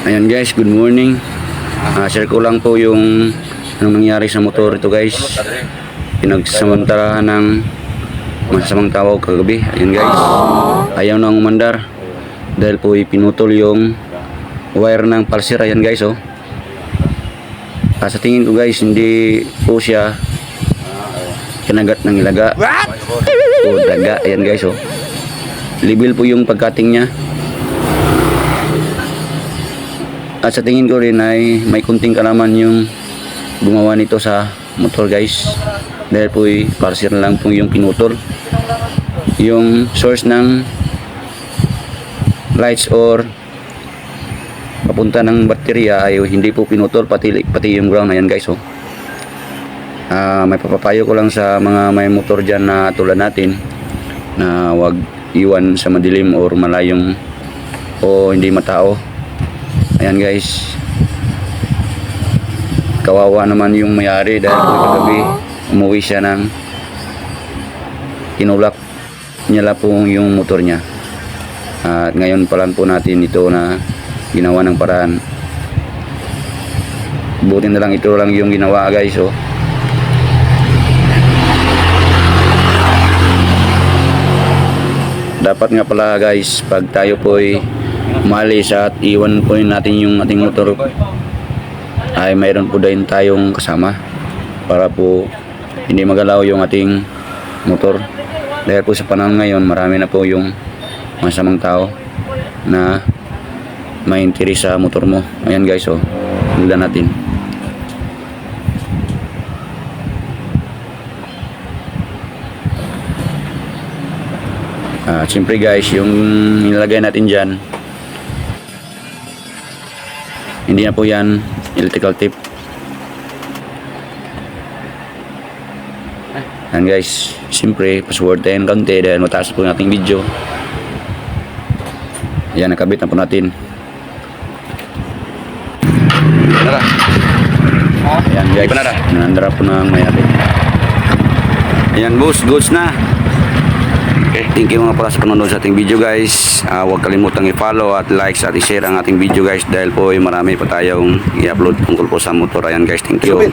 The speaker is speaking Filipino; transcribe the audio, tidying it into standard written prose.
Ayan guys, good morning. Share ko lang po yung anong nangyari sa motor ito guys. Pinagsamantalahan ng masamang tawag kagabi. Ayan guys, ayaw nang umandar dahil po pinutol yung wire ng pulser. Ayan guys oh. Sa tingin ko guys, hindi po siya kinagat ng ilaga o daga. Ayan guys oh. Level po yung pagkating niya. At sa tingin ko rin ay may kunting kalaman yung gumawa nito sa motor guys. Dahil po pulser lang po yung pinutol. Yung source ng lights or papunta ng baterya ay hindi po pinutol, pati yung ground. Ayan guys oh. May papapayo ko lang sa mga may motor dyan na tulad natin na wag iwan sa madilim or malayong o hindi matao. Ayan guys, kawawa naman yung may-ari dahil po kagabi umuwi siya ng kinulak niya lang po yung motor niya. At ngayon pa lang po natin ito na ginawa ng paraan. Buti na lang ito lang yung ginawa guys oh. Dapat nga pala guys, pag tayo po'y umalis at iwan po natin yung ating motor ay mayroon po din tayong kasama para po hindi magalaw yung ating motor. Dahil po sa panahon ngayon, marami na po yung masamang tao na may interes sa motor mo. Ayan guys oh, tignan natin. Siyempre guys, yung nilagay natin dyan, hindi na po yan electrical tape. Ayan guys, siyempre password tayo ng kaunti dahil mataas po yung ating video. Ayan, nakabit na po natin. Nara. Ayan guys, nanandara po ng mayari. Ayan boss, goods na. Okay, thank you mga pala sa panonood sa ating video guys. Huwag kalimutang i-follow at like at i-share ang ating video guys dahil po marami pa tayong i-upload tungkol po sa motor. Ayan guys, thank you.